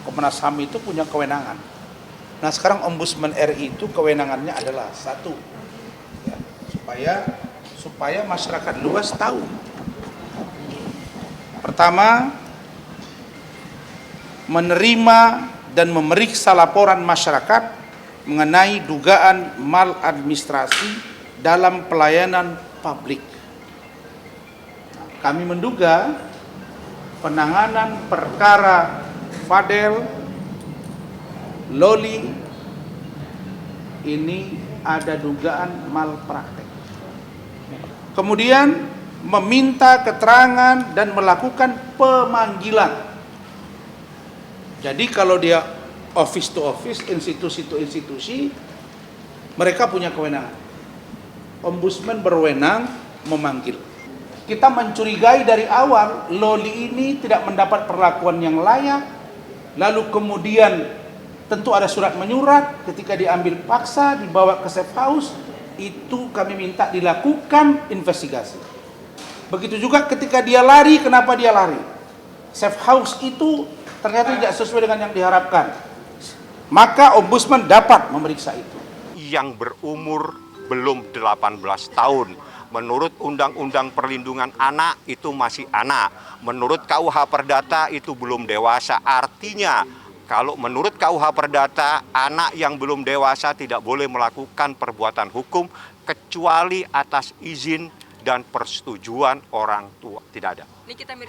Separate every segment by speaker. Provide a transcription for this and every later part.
Speaker 1: Komnas HAM itu punya kewenangan. Nah sekarang Ombudsman RI itu kewenangannya adalah satu, ya, supaya masyarakat luas tahu. Pertama, menerima dan memeriksa laporan masyarakat mengenai dugaan maladministrasi dalam pelayanan publik. Kami menduga penanganan perkara Fadel, Loli ini ada dugaan malpraktek. Kemudian meminta keterangan dan melakukan pemanggilan. Jadi kalau dia office to office, institusi to institusi, mereka punya kewenangan. Ombudsman berwenang memanggil. Kita mencurigai dari awal Loli ini tidak mendapat perlakuan yang layak, lalu kemudian tentu ada surat menyurat ketika diambil paksa, dibawa ke safe house, itu kami minta dilakukan investigasi. Begitu juga ketika dia lari, kenapa dia lari? Safe house itu ternyata tidak sesuai dengan yang diharapkan. Maka Ombudsman dapat memeriksa itu.
Speaker 2: Yang berumur belum 18 tahun. Menurut Undang-Undang Perlindungan Anak itu masih anak. Menurut KUH Perdata itu belum dewasa. Artinya kalau menurut KUH Perdata, anak yang belum dewasa tidak boleh melakukan perbuatan hukum kecuali atas izin dan persetujuan orang tua. Tidak ada.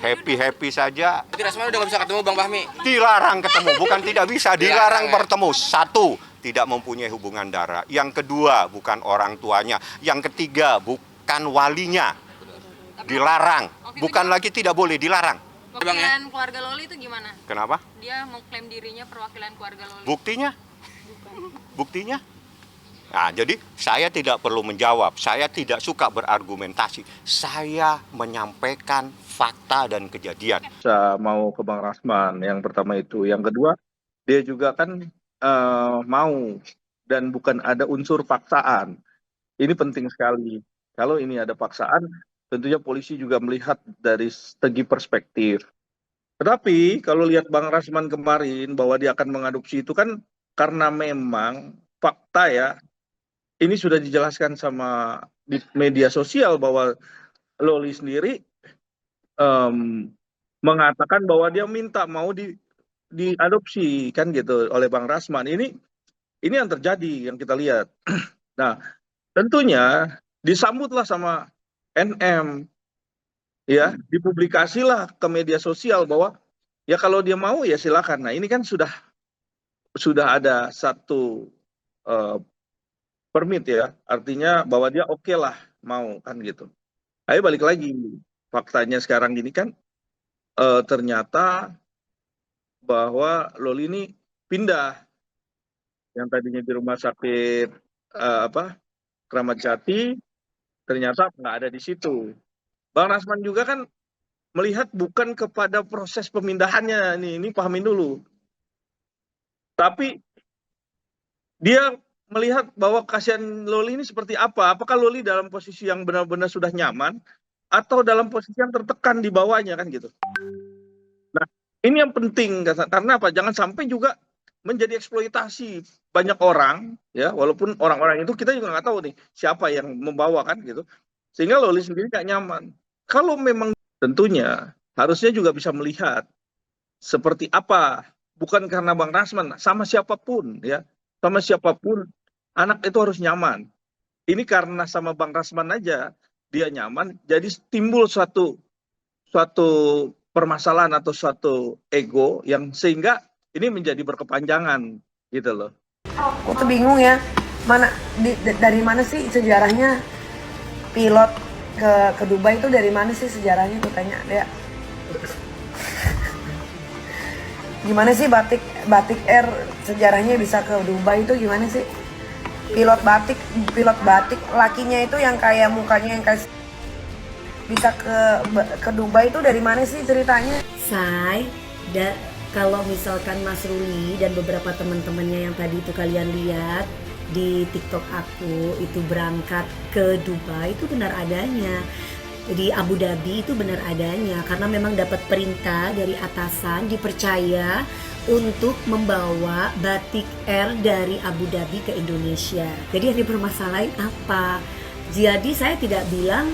Speaker 2: Happy-happy saja.
Speaker 3: Tidak semua udah nggak bisa ketemu Bang Fahmi.
Speaker 2: Dilarang ketemu, bukan tidak bisa, dilarang bertemu. Satu, tidak mempunyai hubungan darah. Yang kedua, bukan orang tuanya. Yang ketiga, bukan walinya. Dilarang. Bukan lagi tidak boleh, dilarang.
Speaker 4: Perwakilan keluarga Loli itu gimana?
Speaker 2: Kenapa?
Speaker 4: Dia mengklaim dirinya perwakilan keluarga Loli.
Speaker 2: Buktinya? Buktinya? Nah, jadi saya tidak perlu menjawab. Saya tidak suka berargumentasi. Saya menyampaikan fakta dan kejadian.
Speaker 5: Saya mau ke Bang Rasman, yang pertama itu. Yang kedua, dia juga kan mau dan bukan ada unsur paksaan. Ini penting sekali. Kalau ini ada paksaan, tentunya polisi juga melihat dari segi perspektif. Tetapi kalau lihat Bang Rasman kemarin bahwa dia akan mengadopsi itu kan karena memang fakta ya, ini sudah dijelaskan sama di media sosial bahwa Loli sendiri mengatakan bahwa dia minta mau diadopsi kan gitu oleh Bang Rasman. Ini yang terjadi yang kita lihat. Nah, tentunya disambutlah sama NM, ya, dipublikasilah ke media sosial bahwa ya kalau dia mau ya silakan. Nah ini kan sudah ada satu permit ya, artinya bahwa dia oke lah mau kan gitu. Ayo balik lagi, faktanya sekarang ini kan ternyata bahwa Loli ini pindah, yang tadinya di rumah sakit Kramat Jati, ternyata nggak ada di situ. Bang Rasman juga kan melihat bukan kepada proses pemindahannya, ini pahamin dulu. Tapi dia melihat bahwa kasihan Loli ini seperti apa. Apakah Loli dalam posisi yang benar-benar sudah nyaman, atau dalam posisi yang tertekan di bawahnya kan gitu. Nah, ini yang penting karena apa? Jangan sampai juga menjadi eksploitasi banyak orang, ya, walaupun orang-orang itu kita juga nggak tahu nih siapa yang membawa kan gitu, sehingga Loli sendiri nggak nyaman. Kalau memang tentunya harusnya juga bisa melihat seperti apa, bukan karena Bang Rasman, sama siapapun ya, sama siapapun anak itu harus nyaman. Ini karena sama Bang Rasman aja dia nyaman, jadi timbul suatu permasalahan atau suatu ego yang sehingga ini menjadi berkepanjangan gitu loh.
Speaker 6: Aku tuh bingung ya, dari mana sih sejarahnya pilot ke Dubai itu, dari mana sih sejarahnya, aku tanya dia. Gimana sih Batik Air sejarahnya bisa ke Dubai itu gimana sih? Pilot batik lakinya itu yang kayak mukanya yang kayak bisa ke Dubai itu dari mana sih ceritanya?
Speaker 7: Kalau misalkan Mas Ruli dan beberapa teman-temannya yang tadi itu kalian lihat di TikTok aku itu berangkat ke Dubai, itu benar adanya. Di Abu Dhabi itu benar adanya karena memang dapat perintah dari atasan, dipercaya untuk membawa batik air dari Abu Dhabi ke Indonesia. Jadi yang dipermasalahin apa? Jadi saya tidak bilang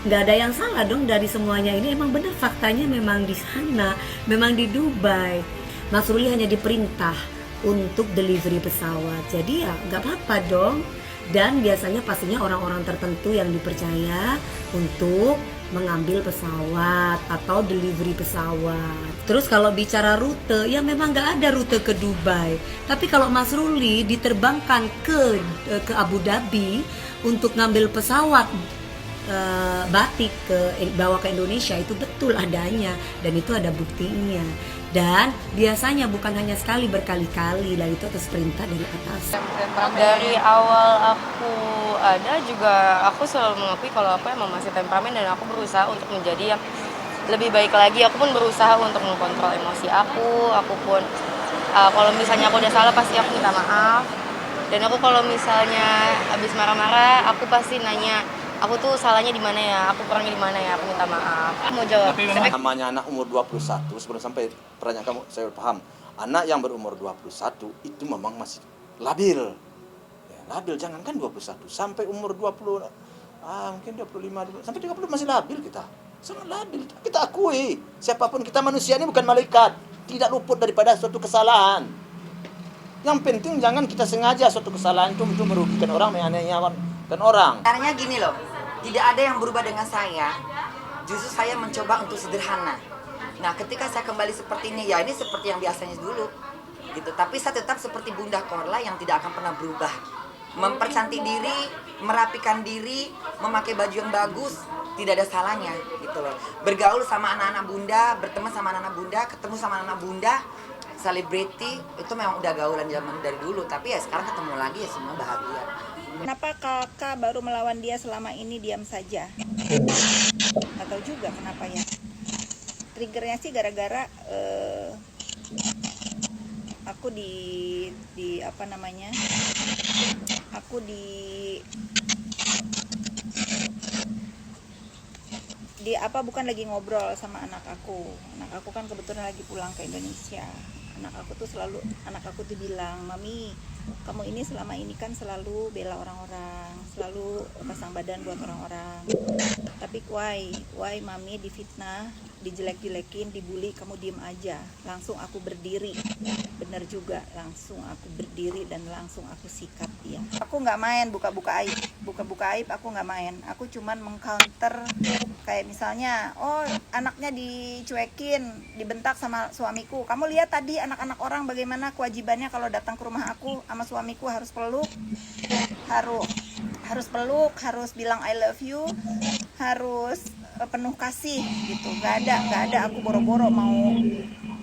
Speaker 7: nggak ada yang salah dong dari semuanya ini. Emang benar faktanya memang di sana, memang di Dubai. Mas Ruli hanya diperintah untuk delivery pesawat. Jadi ya nggak apa-apa dong. Dan biasanya pastinya orang-orang tertentu yang dipercaya untuk mengambil pesawat atau delivery pesawat. Terus kalau bicara rute, ya memang nggak ada rute ke Dubai. Tapi kalau Mas Ruli diterbangkan ke Abu Dhabi untuk ngambil pesawat batik bawa ke Indonesia, itu betul adanya dan itu ada buktinya. Dan biasanya bukan hanya sekali, berkali-kali, dan itu atas perintah dari atas.
Speaker 3: Dari awal aku ada juga aku selalu mengakui kalau aku emang masih temperamen dan aku berusaha untuk menjadi yang lebih baik lagi. Aku pun berusaha untuk mengontrol emosi aku pun kalau misalnya aku udah salah pasti aku minta maaf. Dan aku kalau misalnya habis marah-marah aku pasti nanya, aku tuh salahnya di mana ya, aku kurangnya di mana ya, aku minta maaf. Aku mau jawab.
Speaker 8: Namanya anak umur 21, sebelum sampai pertanyaan kamu, saya paham. Anak yang berumur 21 itu memang masih labil. Ya, labil, jangankan 21, sampai umur 20, mungkin 25, sampai 30 masih labil kita. Sangat labil, kita akui. Siapapun kita manusia ini bukan malaikat. Tidak luput daripada suatu kesalahan. Yang penting jangan kita sengaja suatu kesalahan itu untuk merugikan orang, menganiayakan orang.
Speaker 9: Caranya gini loh, tidak ada yang berubah dengan saya. Justru saya mencoba untuk sederhana. Nah, ketika saya kembali seperti ini, ya ini seperti yang biasanya dulu, gitu. Tapi saya tetap seperti Bunda Korla yang tidak akan pernah berubah. Mempercantik diri, merapikan diri, memakai baju yang bagus, tidak ada salahnya, gitu loh. Bergaul sama anak-anak Bunda, berteman sama anak-anak Bunda, ketemu sama anak-anak Bunda, selebriti, itu memang udah gaulan zaman dari dulu. Tapi ya sekarang ketemu lagi ya semua bahagia.
Speaker 10: Kenapa kakak baru melawan dia selama ini diam saja? Nggak tahu juga kenapa ya. Triggernya sih gara-gara aku di apa namanya? Aku di apa bukan lagi ngobrol sama anak aku. Anak aku kan kebetulan lagi pulang ke Indonesia. Anak aku tuh bilang, "Mami, kamu ini selama ini kan selalu bela orang-orang, selalu pasang badan buat orang-orang. Tapi why mami difitnah, dijelek-jelekin, dibully, kamu diem aja." Langsung aku berdiri. Bener juga, langsung aku berdiri dan langsung aku sikat dia. Aku nggak main buka-buka aib aku nggak main. Aku cuman mengcounter kayak misalnya, oh anaknya dicuekin, dibentak sama suamiku. Kamu lihat tadi anak-anak orang bagaimana kewajibannya kalau datang ke rumah aku sama suamiku, harus peluk, harus peluk, harus bilang I love you, harus penuh kasih gitu. Gak ada aku boro-boro mau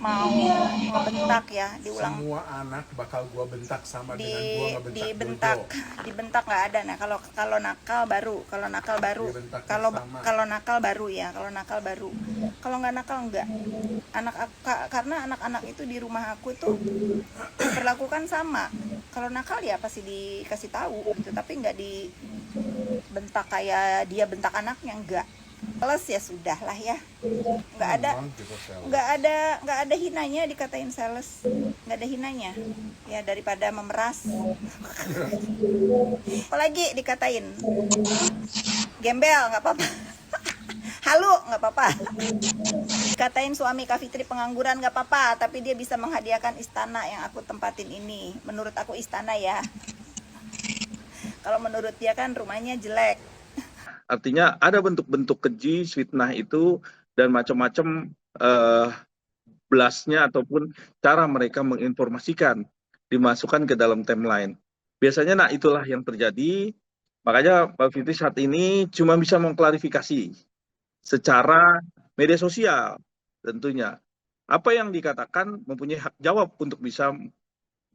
Speaker 10: ngebentak ya, diulang.
Speaker 11: Semua anak bakal gua bentak sama dengan gua ngebentak
Speaker 10: dibentak nggak ada. Nah kalau nakal baru kalau nakal baru kalau nggak nakal enggak. Karena anak-anak itu di rumah aku tuh diperlakukan sama. Kalau nakal ya pasti dikasih tahu gitu, tapi nggak dibentak kayak dia bentak anaknya, enggak. Plus ya sudah lah ya, nggak ada hinanya dikatain sales, nggak ada hinanya ya, daripada memeras. Apalagi dikatain gembel nggak apa-apa, halu nggak apa-apa, dikatain suami Kak Fitri pengangguran nggak apa-apa, tapi dia bisa menghadiahkan istana yang aku tempatin ini. Menurut aku istana ya, kalau menurut dia kan rumahnya jelek.
Speaker 5: Artinya ada bentuk-bentuk keji, fitnah itu, dan macam-macam blastnya ataupun cara mereka menginformasikan, dimasukkan ke dalam timeline. Biasanya itulah yang terjadi. Makanya Mbak Fitri saat ini cuma bisa mengklarifikasi secara media sosial tentunya. Apa yang dikatakan mempunyai hak jawab untuk bisa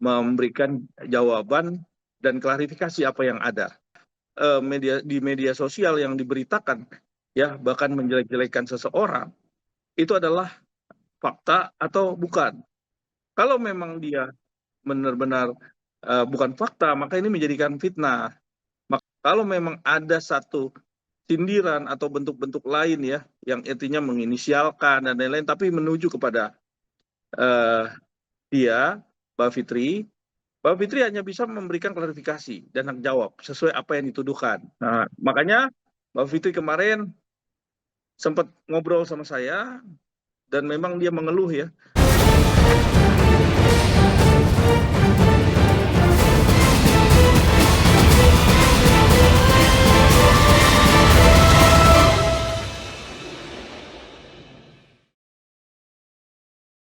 Speaker 5: memberikan jawaban dan klarifikasi apa yang ada. Di media sosial yang diberitakan ya, bahkan menjelek-jelekan seseorang, itu adalah fakta atau bukan. Kalau memang dia benar-benar bukan fakta, maka ini menjadikan fitnah. Kalau memang ada satu sindiran atau bentuk-bentuk lain ya, yang intinya menginisialkan dan lain-lain, tapi menuju kepada dia, Mbak Fitri hanya bisa memberikan klarifikasi dan hak jawab sesuai apa yang dituduhkan. Nah, makanya Mbak Fitri kemarin sempat ngobrol sama saya dan memang dia mengeluh ya.